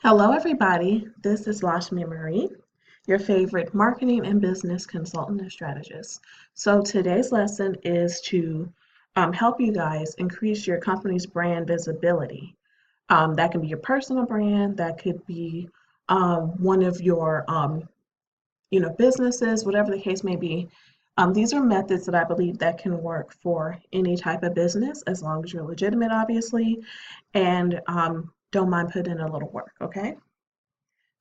Hello, everybody. This is Lashmi Marie, your favorite marketing and business consultant and strategist. So today's lesson is to help you guys increase your company's brand visibility. That can be your personal brand. That could be one of your, businesses, whatever the case may be. These are methods that I believe that can work for any type of business, as long as you're legitimate, obviously, and don't mind putting in a little work. Okay.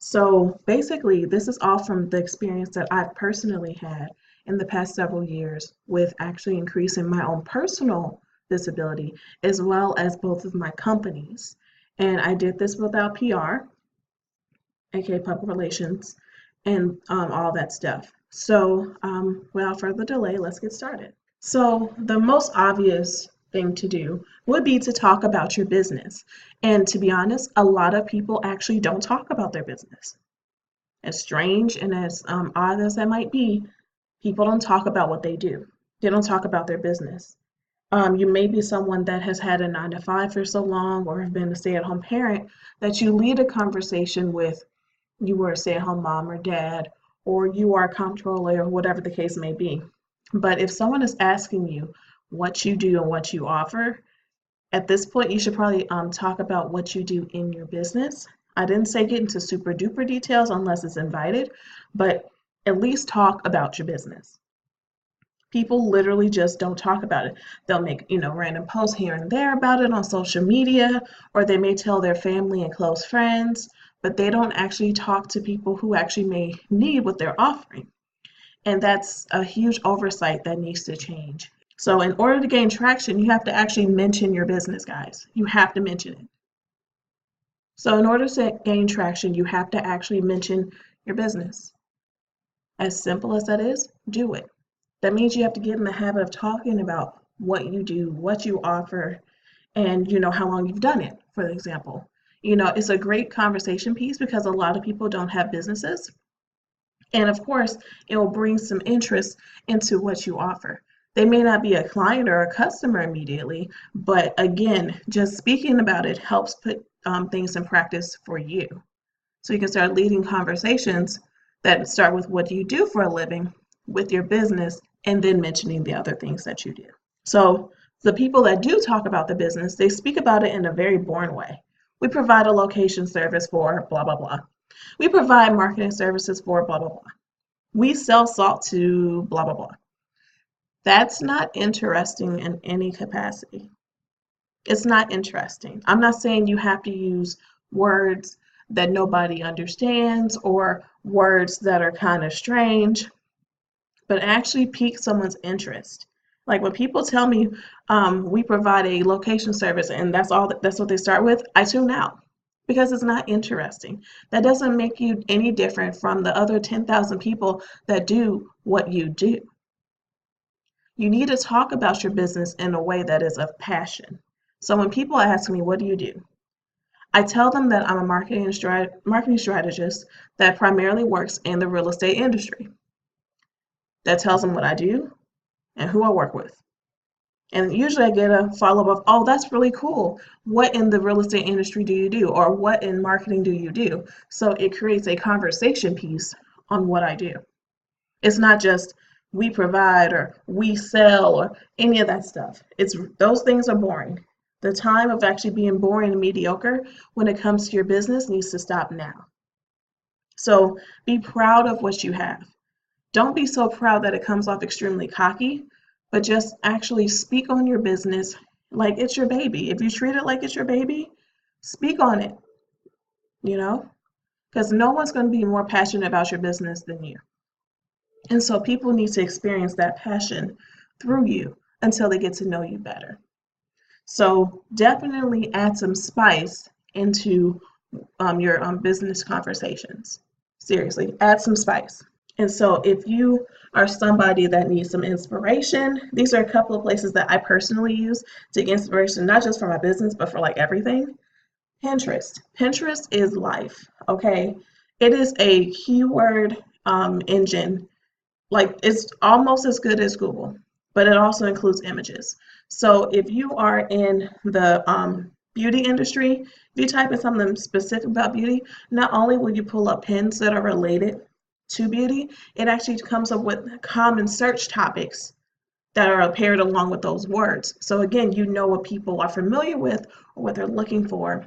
So basically, this is all from the experience that I've personally had in the past several years with actually increasing my own personal visibility as well as both of my companies. And I did this without PR, aka public relations, and all that stuff. So without further delay, let's get started. So the most obvious thing to do would be to talk about your business. And to be honest, a lot of people actually don't talk about their business. As strange and as odd as that might be, people don't talk about what they do. They don't talk about their business. You may be someone that has had a 9 to 5 for so long or have been a stay-at-home parent that you lead a conversation with you were a stay-at-home mom or dad, or you are a comptroller, or whatever the case may be. But if someone is asking you what you do and what you offer, at this point, you should probably talk about what you do in your business. I didn't say get into super duper details unless it's invited, but at least talk about your business. People literally just don't talk about it. They'll make, random posts here and there about it on social media, or they may tell their family and close friends, but they don't actually talk to people who actually may need what they're offering. And that's a huge oversight that needs to change. So in order to gain traction, you have to actually mention your business, guys. You have to mention it. So in order to gain traction, you have to actually mention your business. As simple as that is, do it. That means you have to get in the habit of talking about what you do, what you offer, and how long you've done it, for example. It's a great conversation piece because a lot of people don't have businesses. And of course, it will bring some interest into what you offer. They may not be a client or a customer immediately, but again, just speaking about it helps put things in practice for you. So you can start leading conversations that start with what do you do for a living with your business and then mentioning the other things that you do. So the people that do talk about the business, they speak about it in a very boring way. We provide a location service for blah, blah, blah. We provide marketing services for blah, blah, blah. We sell salt to blah, blah, blah. That's not interesting in any capacity. It's not interesting. I'm not saying you have to use words that nobody understands or words that are kind of strange, but actually pique someone's interest. Like when people tell me we provide a location service and that's what they start with, I tune out because it's not interesting. That doesn't make you any different from the other 10,000 people that do what you do. You need to talk about your business in a way that is of passion. So when people ask me, what do you do? I tell them that I'm a marketing strategist that primarily works in the real estate industry. That tells them what I do and who I work with. And usually I get a follow-up of, oh, that's really cool. What in the real estate industry do you do? Or what in marketing do you do? So it creates a conversation piece on what I do. It's not just we provide or we sell or any of that stuff. Those things are boring. The time of actually being boring and mediocre when it comes to your business needs to stop now. So be proud of what you have. Don't be so proud that it comes off extremely cocky, but just actually speak on your business like it's your baby. If you treat it like it's your baby, speak on it, because no one's going to be more passionate about your business than you. And so people need to experience that passion through you until they get to know you better. So definitely add some spice into your business conversations. Seriously, add some spice. And so if you are somebody that needs some inspiration, these are a couple of places that I personally use to get inspiration, not just for my business, but for like everything. Pinterest. Pinterest is life, okay? It is a keyword engine. Like it's almost as good as Google, but it also includes images. So if you are in the beauty industry, If you type in something specific about beauty, not only will you pull up pins that are related to beauty, it actually comes up with common search topics that are paired along with those words. So again, you know what people are familiar with or what they're looking for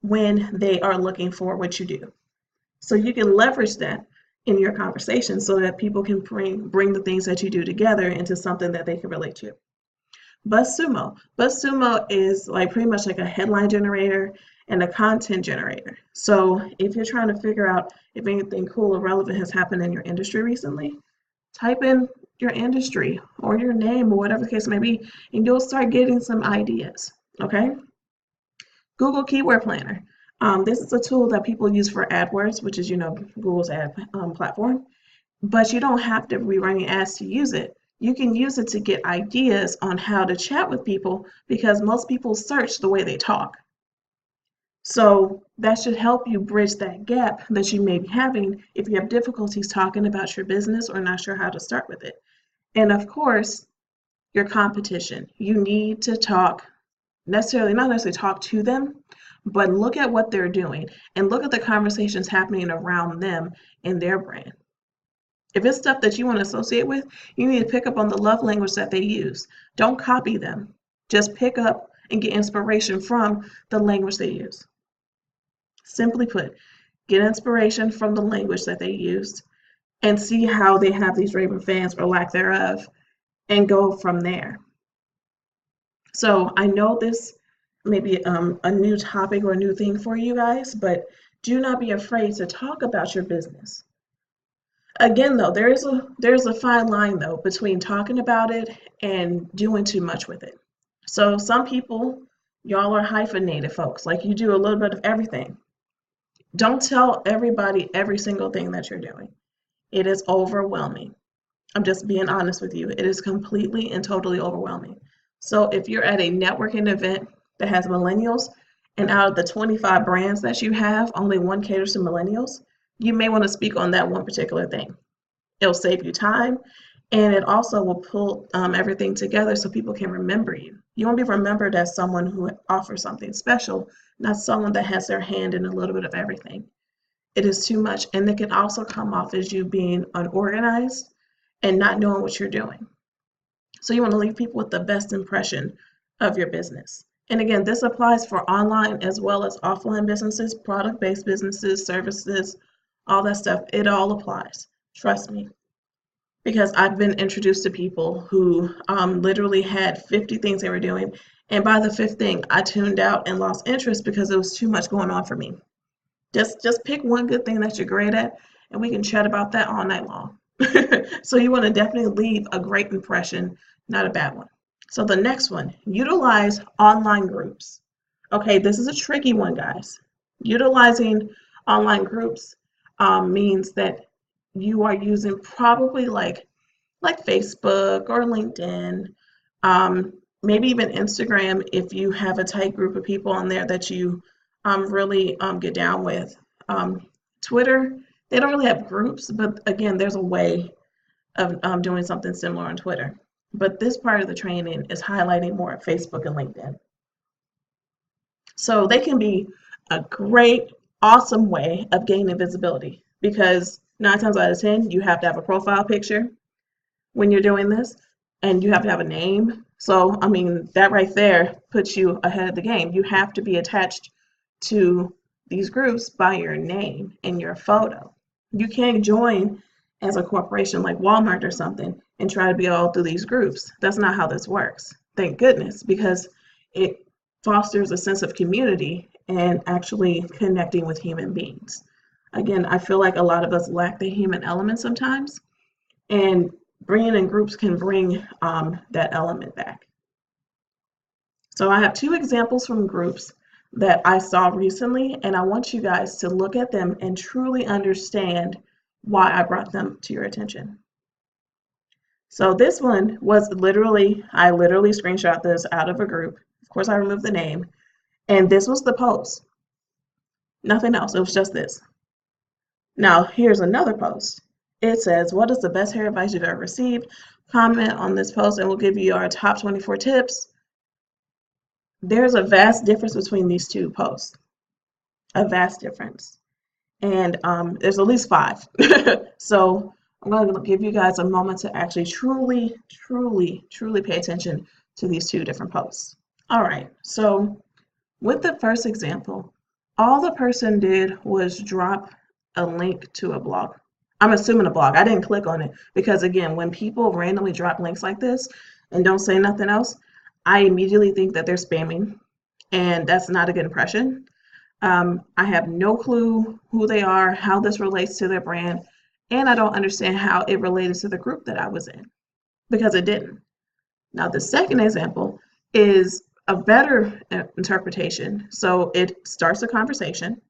when they are looking for what you do. So you can leverage that in your conversation so that people can bring the things that you do together into something that they can relate to. BuzzSumo. BuzzSumo is like pretty much like a headline generator and a content generator. So if you're trying to figure out if anything cool or relevant has happened in your industry recently, type in your industry or your name or whatever the case may be, and you'll start getting some ideas. Okay. Google Keyword Planner. This is a tool that people use for AdWords, which is, Google's ad platform, but you don't have to be running ads to use it. You can use it to get ideas on how to chat with people because most people search the way they talk. So that should help you bridge that gap that you may be having if you have difficulties talking about your business or not sure how to start with it. And of course, your competition. You need to not necessarily talk to them, but look at what they're doing and look at the conversations happening around them and their brand. If it's stuff that you want to associate with, you need to pick up on the love language that they use. Don't copy them. Just pick up and get inspiration from the language they use. Simply put, get inspiration from the language that they used and see how they have these raving fans or lack thereof and go from there. So I know this may be a new topic or a new thing for you guys, but do not be afraid to talk about your business. Again, though, there's a fine line though between talking about it and doing too much with it. So some people, y'all are hyphenated folks, like you do a little bit of everything. Don't tell everybody every single thing that you're doing. It is overwhelming. I'm just being honest with you. It is completely and totally overwhelming. So if you're at a networking event that has millennials, and out of the 25 brands that you have, only one caters to millennials, you may want to speak on that one particular thing. It'll save you time, and it also will pull everything together so people can remember you. You want to be remembered as someone who offers something special, not someone that has their hand in a little bit of everything. It is too much, and it can also come off as you being unorganized and not knowing what you're doing. So you want to leave people with the best impression of your business. And again, this applies for online as well as offline businesses, product-based businesses, services, all that stuff. It all applies. Trust me. Because I've been introduced to people who literally had 50 things they were doing. And by the fifth thing, I tuned out and lost interest because it was too much going on for me. Just pick one good thing that you're great at, and we can chat about that all night long. So you want to definitely leave a great impression, not a bad one. So the next one, utilize online groups. Okay, this is a tricky one, guys. Utilizing online groups means that you are using probably like Facebook or LinkedIn, maybe even Instagram if you have a tight group of people on there that you really get down with. Twitter, they don't really have groups, but again, there's a way of doing something similar on Twitter. But this part of the training is highlighting more at Facebook and LinkedIn. So they can be a great, awesome way of gaining visibility because 9 times out of 10, you have to have a profile picture when you're doing this, and you have to have a name. So, I mean, that right there puts you ahead of the game. You have to be attached to these groups by your name and your photo. You can't join as a corporation like Walmart or something and try to be all through these groups. That's not how this works. Thank goodness, because it fosters a sense of community and actually connecting with human beings. Again, I feel like a lot of us lack the human element sometimes, and bringing in groups can bring that element back. So I have 2 examples from groups that I saw recently, and I want you guys to look at them and truly understand why I brought them to your attention. So this one was I literally screenshot this out of a group. Of course, I removed the name, and this was the post. Nothing else, it was just this. Now, here's another post. It says, what is the best hair advice you've ever received? Comment on this post and we'll give you our top 24 tips. There's a vast difference between these 2 posts. A vast difference. And there's at least five. So I'm going to give you guys a moment to actually truly, truly, truly pay attention to these two different posts. All right, so with the first example, all the person did was drop a link to a blog. I'm assuming a blog. I didn't click on it because, again, when people randomly drop links like this and don't say nothing else, I immediately think that they're spamming, and that's not a good impression. I have no clue who they are, how this relates to their brand, and I don't understand how it related to the group that I was in because it didn't. Now, the second example is a better interpretation. So it starts a conversation.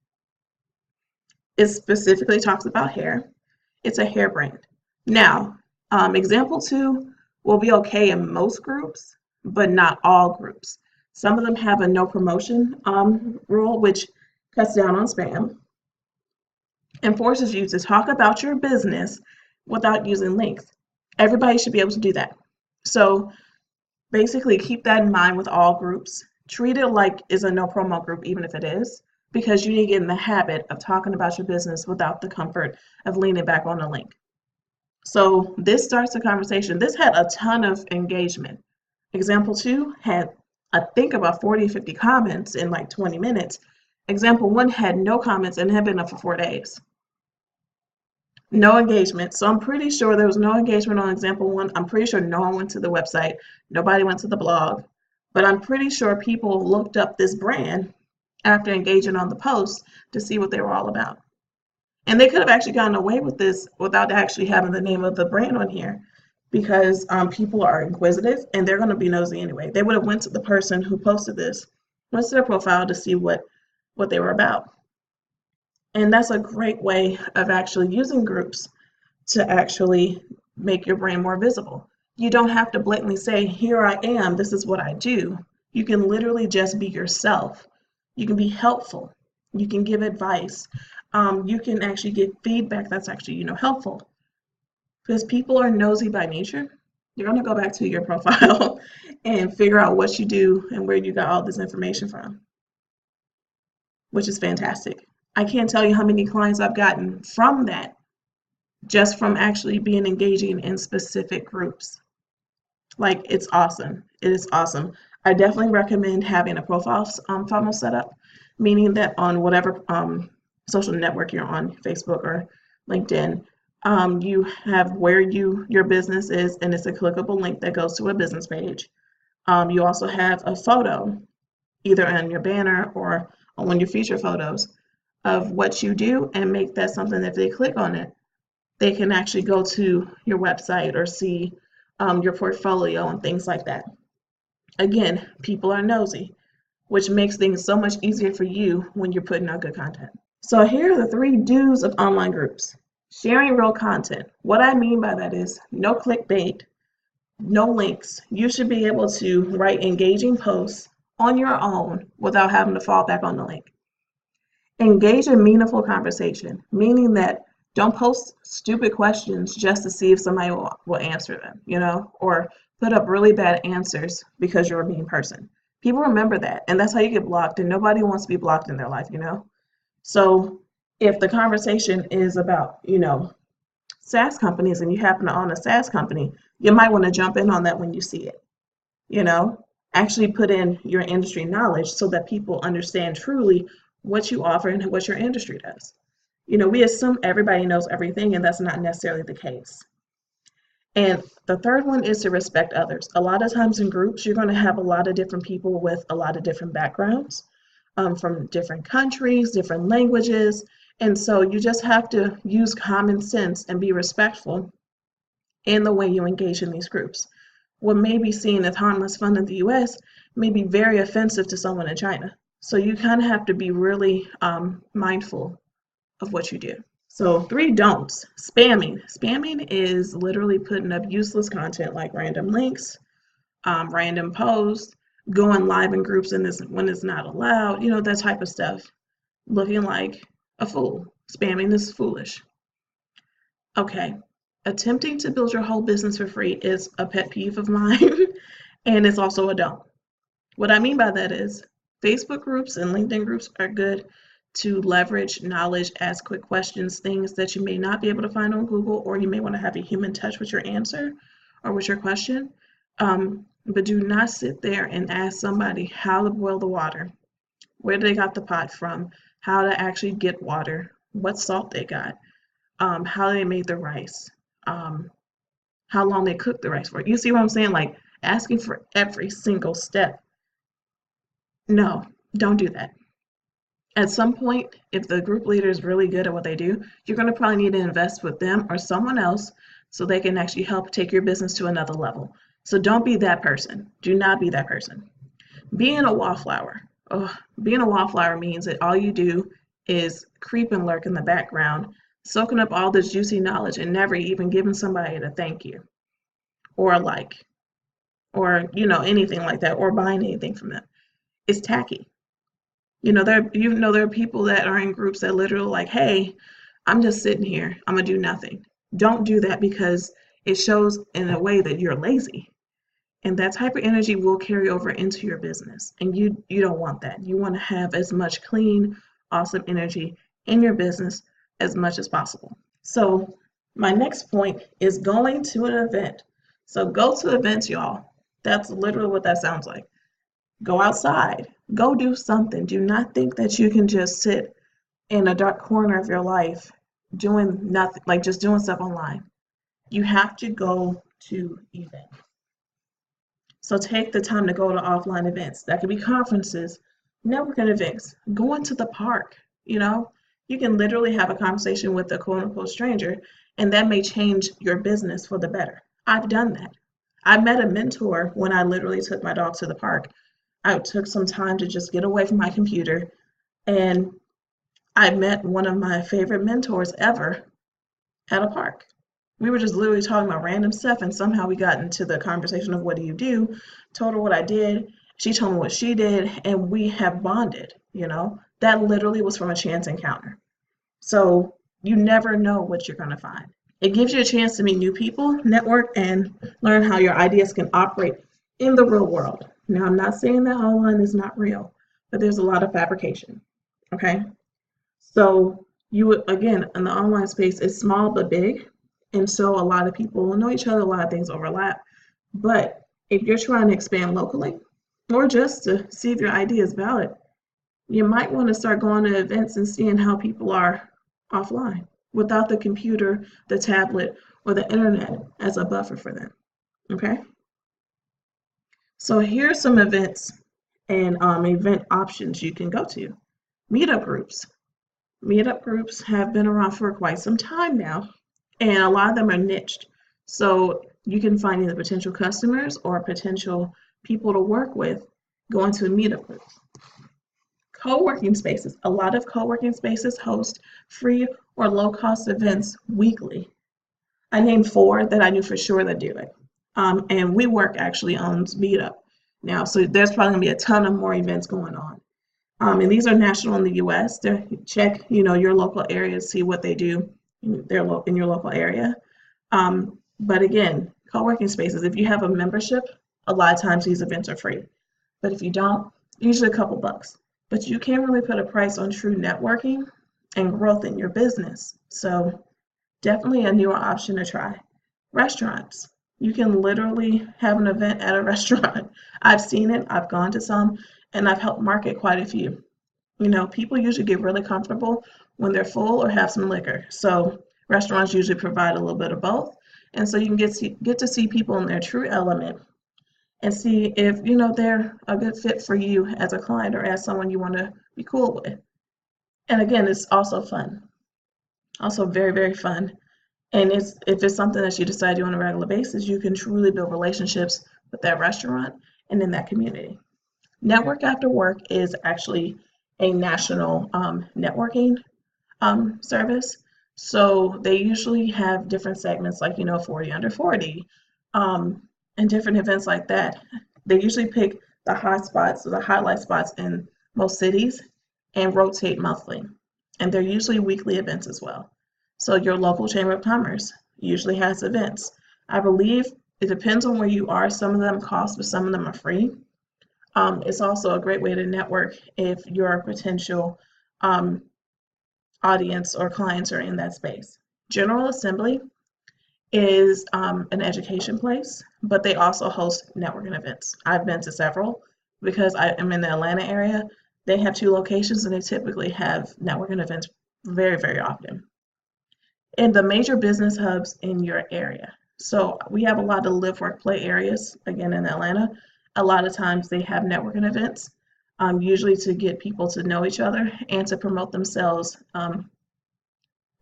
It specifically talks about hair. It's a hair brand. Now, example two will be okay in most groups, but not all groups. Some of them have a no promotion rule, which cuts down on spam and forces you to talk about your business without using links. Everybody should be able to do that. So basically keep that in mind with all groups. Treat it like it's a no promo group, even if it is, because you need to get in the habit of talking about your business without the comfort of leaning back on a link. So this starts a conversation. This had a ton of engagement. Example two had, I think, about 40 or 50 comments in like 20 minutes. Example one had no comments and had been up for 4 days. No engagement. So I'm pretty sure there was no engagement on example one. I'm pretty sure no one went to the website. Nobody went to the blog. But I'm pretty sure people looked up this brand after engaging on the post to see what they were all about. And they could have actually gotten away with this without actually having the name of the brand on here because people are inquisitive and they're going to be nosy anyway. They would have went to the person who posted this, went to their profile to see what they were about. And that's a great way of actually using groups to actually make your brand more visible. You don't have to blatantly say, here I am, this is what I do. You can literally just be yourself. You can be helpful. You can give advice. You can actually get feedback that's actually, helpful. Because people are nosy by nature. You're going to go back to your profile and figure out what you do and where you got all this information from, which is fantastic. I can't tell you how many clients I've gotten from that, just from actually being engaging in specific groups. Like, it's awesome. It is awesome. I definitely recommend having a profile funnel set up, meaning that on whatever social network you're on, Facebook or LinkedIn, you have where your business is, and it's a clickable link that goes to a business page. You also have a photo, either on your banner or on one of your feature photos of what you do, and make that something that if they click on it, they can actually go to your website or see your portfolio and things like that. Again, people are nosy, which makes things so much easier for you when you're putting out good content. So here are the 3 do's of online groups. Sharing real content. What I mean by that is no clickbait, no links. You should be able to write engaging posts on your own without having to fall back on the link. Engage in meaningful conversation, meaning that don't post stupid questions just to see if somebody will answer them, or put up really bad answers because you're a mean person. People remember that, and that's how you get blocked, and nobody wants to be blocked in their life, So if the conversation is about, SaaS companies and you happen to own a SaaS company, you might want to jump in on that when you see it, Actually put in your industry knowledge so that people understand truly what you offer and what your industry does. We assume everybody knows everything, and that's not necessarily the case. And the third one is to respect others. A lot of times in groups, you're going to have a lot of different people with a lot of different backgrounds, from different countries, different languages. And so you just have to use common sense and be respectful in the way you engage in these groups. What may be seen as harmless fun in the US may be very offensive to someone in China. So you kind of have to be really mindful of what you do. So 3 don'ts. Spamming. Spamming is literally putting up useless content like random links, random posts, going live in groups when it's not allowed, that type of stuff. Looking like a fool. Spamming is foolish. Okay. Attempting to build your whole business for free is a pet peeve of mine, and it's also a don't. What I mean by that is Facebook groups and LinkedIn groups are good to leverage knowledge, ask quick questions, things that you may not be able to find on Google, or you may want to have a human touch with your answer or with your question. But do not sit there and ask somebody how to boil the water, where they got the pot from, how to actually get water, what salt they got, how they made the rice, how long they cooked the rice for. You see what I'm saying? Like asking for every single step. No, don't do that. At some point, if the group leader is really good at what they do, you're going to probably need to invest with them or someone else so they can actually help take your business to another level. So don't be that person. Do not be that person. Being a wallflower. Oh, being a wallflower means that all you do is creep and lurk in the background, soaking up all this juicy knowledge and never even giving somebody a thank you or a like or anything like that or buying anything from them. It's tacky. There are people that are in groups that literally like, hey, I'm just sitting here. I'm gonna do nothing. Don't do that because it shows in a way that you're lazy. And that type of energy will carry over into your business. And you don't want that. You want to have as much clean, awesome energy in your business as much as possible. So my next point is going to an event. So go to events, y'all. That's literally what that sounds like. Go outside, go do something. Do not think that you can just sit in a dark corner of your life doing nothing, like just doing stuff online. You have to go to events. So take the time to go to offline events. That could be conferences, networking events, going to the park. You can literally have a conversation with a quote unquote stranger, and that may change your business for the better. I've done that. I met a mentor when I literally took my dog to the park. I took some time to just get away from my computer, and I met one of my favorite mentors ever at a park. We were just literally talking about random stuff, and somehow we got into the conversation of what do you do, told her what I did, she told me what she did, and we have bonded. That literally was from a chance encounter. So you never know what you're going to find. It gives you a chance to meet new people, network, and learn how your ideas can operate in the real world. Now, I'm not saying that online is not real, but there's a lot of fabrication. Okay. So you would, again, in the online space, it's small but big. And so a lot of people know each other, a lot of things overlap. But if you're trying to expand locally or just to see if your idea is valid, you might want to start going to events and seeing how people are offline without the computer, the tablet, or the internet as a buffer for them. Okay. So here's some events and event options you can go to. Meetup groups. Meetup groups have been around for quite some time now, and a lot of them are niched. So you can find either potential customers or potential people to work with going to a meetup group. Co-working spaces. A lot of co-working spaces host free or low-cost events weekly. I named 4 that I knew for sure that do it. And WeWork actually owns Meetup now, so there's probably gonna be a ton of more events going on. And these are national in the U.S. Check, your local area, see what they do in your local area. But again, co-working spaces, if you have a membership, a lot of times these events are free. But if you don't, usually a couple bucks. But you can't really put a price on true networking and growth in your business. So definitely a newer option to try. Restaurants. You can literally have an event at a restaurant. I've seen it, I've gone to some, and I've helped market quite a few. People usually get really comfortable when they're full or have some liquor. So restaurants usually provide a little bit of both. And so you can get to see people in their true element and see if, they're a good fit for you as a client or as someone you want to be cool with. And again, it's also fun. Also very, very fun. And if it's something that you decide to do on a regular basis, you can truly build relationships with that restaurant and in that community. Network After Work is actually a national networking service. So they usually have different segments like, 40 under 40 and different events like that. They usually pick the hot spots or the highlight spots in most cities and rotate monthly. And they're usually weekly events as well. So your local Chamber of Commerce usually has events. I believe it depends on where you are. Some of them cost, but some of them are free. It's also a great way to network if you're a potential audience or clients are in that space. General Assembly is an education place, but they also host networking events. I've been to several because I am in the Atlanta area. They have 2 locations and they typically have networking events very, very often in the major business hubs in your area. So we have a lot of live, work, play areas, again, in Atlanta. A lot of times they have networking events, usually to get people to know each other and to promote themselves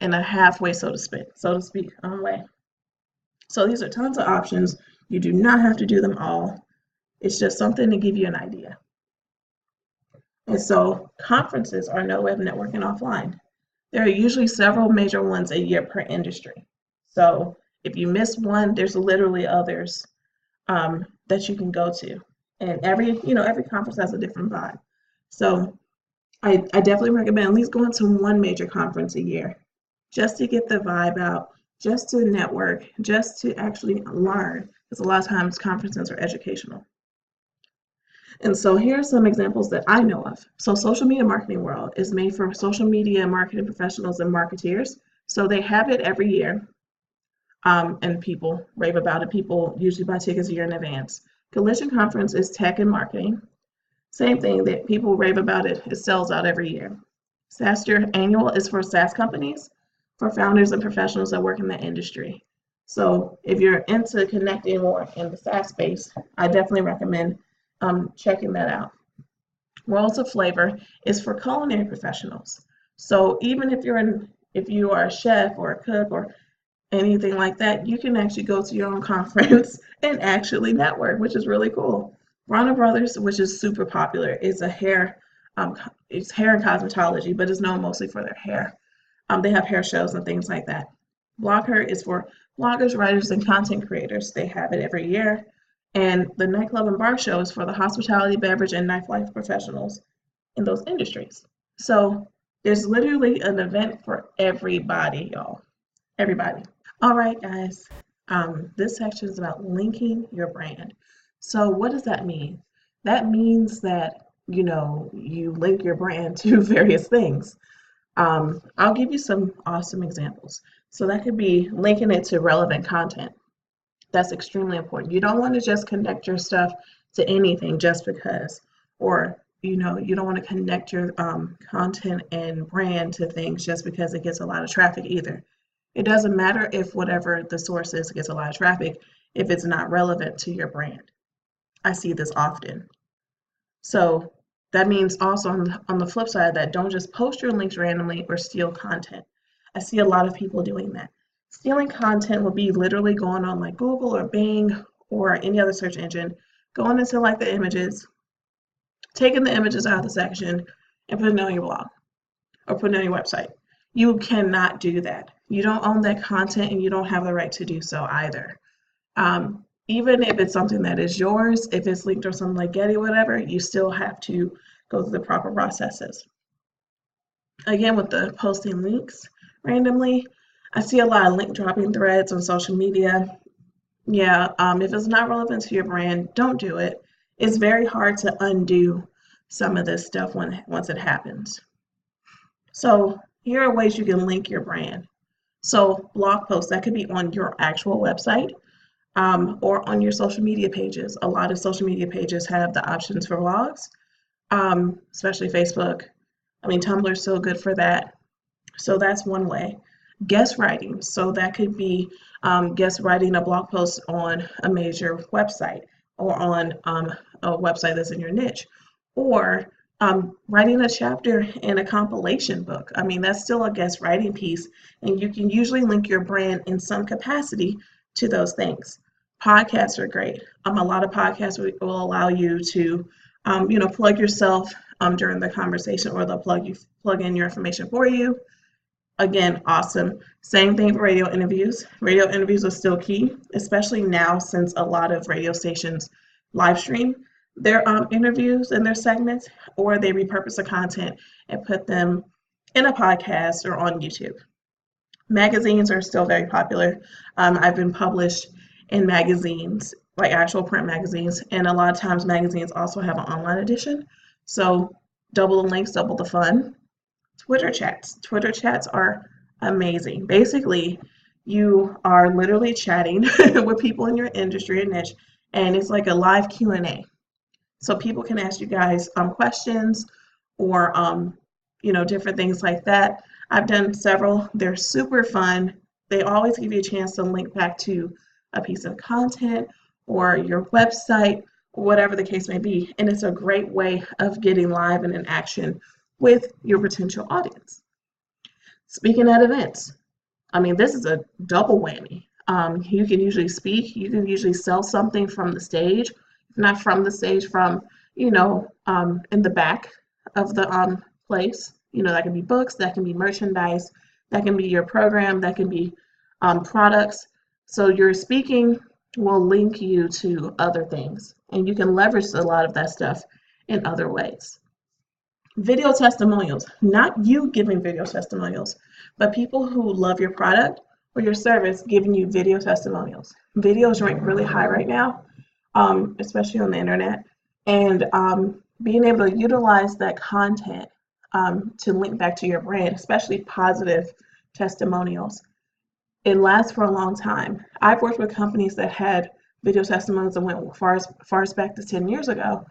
in a halfway, so to speak, way. So these are tons of options. You do not have to do them all. It's just something to give you an idea. And so conferences are another way of networking offline. There are usually several major ones a year per industry. So if you miss one, there's literally others that you can go to. And every conference has a different vibe. So I definitely recommend at least going to one major conference a year just to get the vibe out, just to network, just to actually learn. Because a lot of times conferences are educational. And so here are some examples that I know of. So Social Media Marketing World is made for social media marketing professionals and marketeers. So they have it every year, and people rave about it. People usually buy tickets a year in advance. Collision Conference is tech and marketing. Same thing, that people rave about it. It sells out every year. SaaStr Annual is for SaaS companies, for founders and professionals that work in the industry. So if you're into connecting more in the SaaS space, I definitely recommend checking that out. Worlds of Flavor is for culinary professionals. So even if you are a chef or a cook or anything like that, you can actually go to your own conference and actually network, which is really cool. Bronner Brothers, which is super popular, is it's hair and cosmetology, but it's known mostly for their hair. They have hair shows and things like that. Blogger is for bloggers, writers, and content creators. They have it every year. And the Nightclub and Bar Show is for the hospitality, beverage, and nightlife professionals in those industries. So there's literally an event for everybody, y'all. Everybody. All right, guys. This section is about linking your brand. So what does that mean? That means that, you link your brand to various things. I'll give you some awesome examples. So that could be linking it to relevant content. That's extremely important. You don't want to just connect your stuff to anything just because, or you don't want to connect your content and brand to things just because it gets a lot of traffic either. It doesn't matter if whatever the source is gets a lot of traffic if it's not relevant to your brand. I see this often. So that means also on the flip side of that, don't just post your links randomly or steal content. I see a lot of people doing that. Stealing content will be literally going on like Google or Bing or any other search engine, going into like the images, taking the images out of the section and putting it on your blog or putting it on your website. You cannot do that. You don't own that content and you don't have the right to do so either. Even if it's something that is yours, if it's linked or something like Getty, whatever, you still have to go through the proper processes. Again, with the posting links randomly, I see a lot of link dropping threads on social media. Yeah, if it's not relevant to your brand, don't do it. It's very hard to undo some of this stuff once it happens. So here are ways you can link your brand. So blog posts, that could be on your actual website or on your social media pages. A lot of social media pages have the options for blogs, especially Facebook. I mean, Tumblr is so good for that. So that's one way. Guest writing. So that could be guest writing a blog post on a major website or on a website that's in your niche, or writing a chapter in a compilation book. I mean, that's still a guest writing piece, and you can usually link your brand in some capacity to those things. Podcasts are great. A lot of podcasts will allow you to, plug yourself during the conversation, or they'll plug in your information for you. Again, awesome. Same thing for radio interviews. Radio interviews are still key, especially now since a lot of radio stations live stream their interviews and their segments, or they repurpose the content and put them in a podcast or on YouTube. Magazines are still very popular. I've been published in magazines, like actual print magazines, and a lot of times magazines also have an online edition. So double the links, double the fun. Twitter chats. Twitter chats are amazing. Basically, you are literally chatting with people in your industry and niche, and it's like a live Q&A. So people can ask you guys questions or different things like that. I've done several. They're super fun. They always give you a chance to link back to a piece of content or your website, whatever the case may be. And it's a great way of getting live and in action with your potential audience. Speaking at events, I mean, this is a double whammy. You can usually speak, you can usually sell something from the stage, if not from the stage, from, in the back of the place. That can be books, that can be merchandise, that can be your program, that can be products. So your speaking will link you to other things, and you can leverage a lot of that stuff in other ways. Video testimonials, not you giving video testimonials, but people who love your product or your service giving you video testimonials. Videos rank really high right now, especially on the internet, and being able to utilize that content to link back to your brand, especially positive testimonials. It lasts for a long time. I've worked with companies that had video testimonials that went far as back to 10 years ago,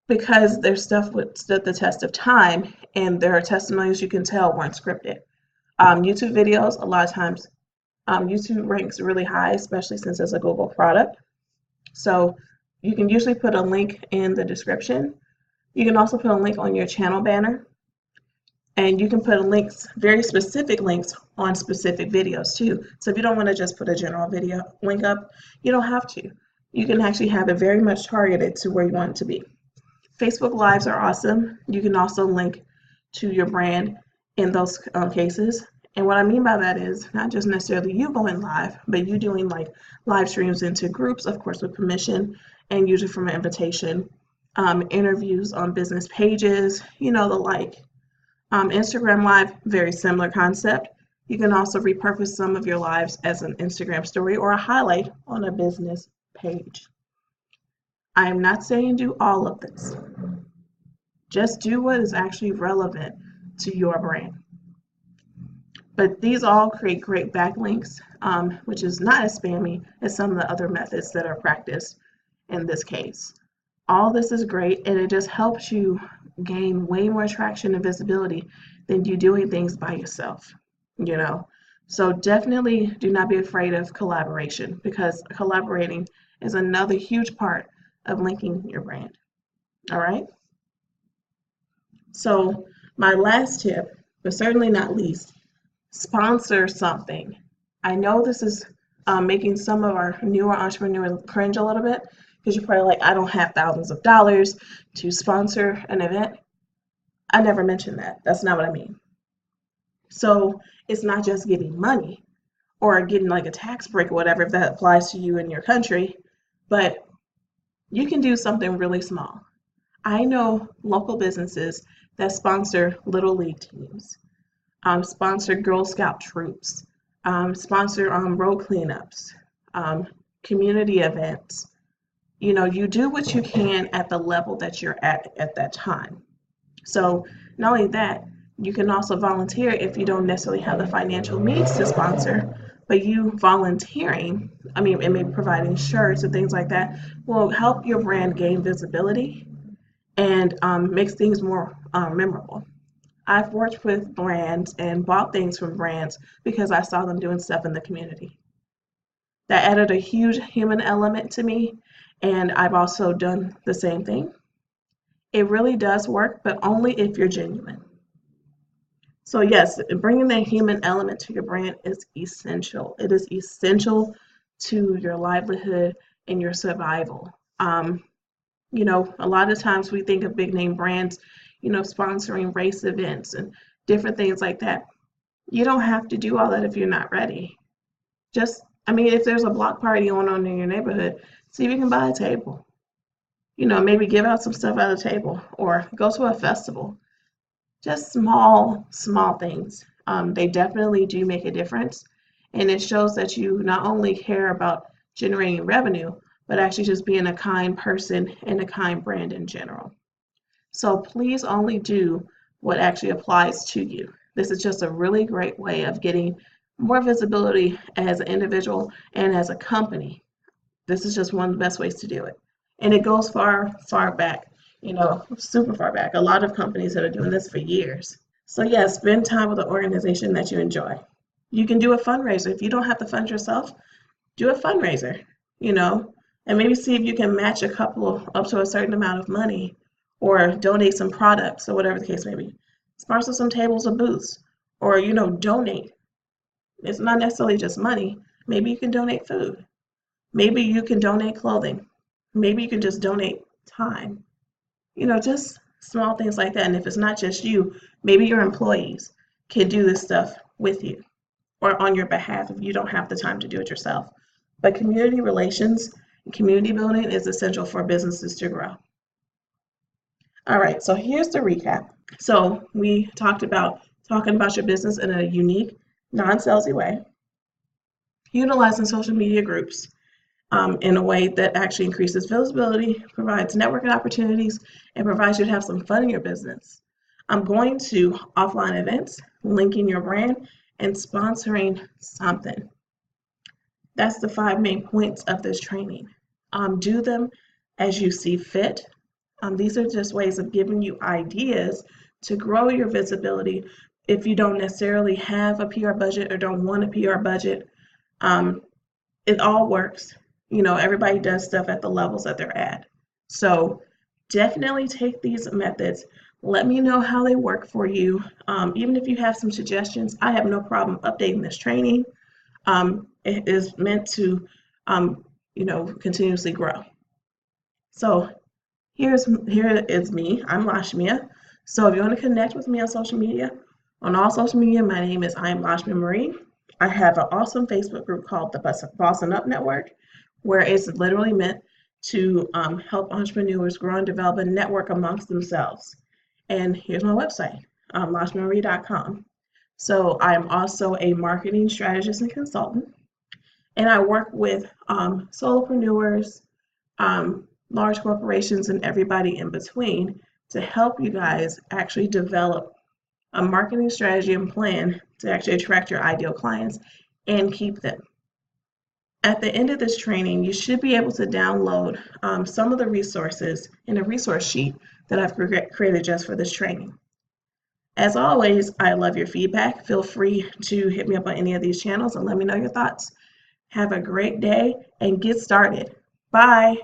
because their stuff stood the test of time, and their testimonials, you can tell, weren't scripted. YouTube videos, a lot of times, YouTube ranks really high, especially since it's a Google product. So you can usually put a link in the description. You can also put a link on your channel banner, and you can put links, very specific links, on specific videos too. So if you don't want to just put a general video link up, you don't have to. You can actually have it very much targeted to where you want it to be. Facebook Lives are awesome. You can also link to your brand in those cases. And what I mean by that is not just necessarily you going live, but you doing like live streams into groups, of course, with permission, and usually from an invitation, interviews on business pages, the like. Instagram Live, very similar concept. You can also repurpose some of your lives as an Instagram story or a highlight on a business page. I am not saying do all of this. Just do what is actually relevant to your brand. But these all create great backlinks, which is not as spammy as some of the other methods that are practiced in this case. All this is great, and it just helps you gain way more traction and visibility than you doing things by yourself, So definitely do not be afraid of collaboration, because collaborating is another huge part of linking your brand. All right. So my last tip, but certainly not least, sponsor something. I know this is making some of our newer entrepreneurs cringe a little bit, because you're probably like, I don't have thousands of dollars to sponsor an event. I never mentioned that. That's not what I mean. So it's not just giving money or getting like a tax break or whatever, if that applies to you in your country, but you can do something really small. I know local businesses that sponsor Little League teams, sponsor Girl Scout troops, sponsor road cleanups, community events. You do what you can at the level that you're at that time. So not only that, you can also volunteer if you don't necessarily have the financial means to sponsor, but you volunteering, and maybe providing shirts and things like that, will help your brand gain visibility and makes things more memorable. I've worked with brands and bought things from brands because I saw them doing stuff in the community. That added a huge human element to me, and I've also done the same thing. It really does work, but only if you're genuine. So yes, bringing that human element to your brand is essential. It is essential to your livelihood and your survival. A lot of times we think of big name brands, sponsoring race events and different things like that. You don't have to do all that if you're not ready. If there's a block party going on in your neighborhood, see if you can buy a table. Maybe give out some stuff at a table or go to a festival. Just small things. They definitely do make a difference. And it shows that you not only care about generating revenue, but actually just being a kind person and a kind brand in general. So please only do what actually applies to you. This is just a really great way of getting more visibility as an individual and as a company. This is just one of the best ways to do it. And it goes far, far back, super far back. A lot of companies that are doing this for years. So yeah, spend time with an organization that you enjoy. You can do a fundraiser. If you don't have to fund yourself, do a fundraiser, and maybe see if you can match a couple up to a certain amount of money or donate some products or whatever the case may be. Sponsor some tables or booths or, donate. It's not necessarily just money. Maybe you can donate food. Maybe you can donate clothing. Maybe you can just donate time. Just small things like that. And if it's not just you, maybe your employees can do this stuff with you or on your behalf if you don't have the time to do it yourself. But community relations and community building is essential for businesses to grow. All right, so here's the recap. So we talked about talking about your business in a unique, non-salesy way, utilizing social media groups in a way that actually increases visibility, provides networking opportunities, and provides you to have some fun in your business. I'm going to offline events, linking your brand, and sponsoring something. That's the 5 main points of this training. Do them as you see fit. These are just ways of giving you ideas to grow your visibility if you don't necessarily have a PR budget or don't want a PR budget. It all works. Everybody does stuff at the levels that they're at. So definitely take these methods. Let me know how they work for you. Even if you have some suggestions, I have no problem updating this training. It is meant to, continuously grow. So here is me. I'm Lashmia. So if you want to connect with me on social media, on all social media, my name is I am Lashmia Marie. I have an awesome Facebook group called the Boston Up Network, where it's literally meant to help entrepreneurs grow and develop a network amongst themselves. And here's my website, lashmiamarie.com. So I'm also a marketing strategist and consultant, and I work with solopreneurs, large corporations, and everybody in between to help you guys actually develop a marketing strategy and plan to actually attract your ideal clients and keep them. At the end of this training, you should be able to download some of the resources in a resource sheet that I've created just for this training. As always, I love your feedback. Feel free to hit me up on any of these channels and let me know your thoughts. Have a great day and get started. Bye.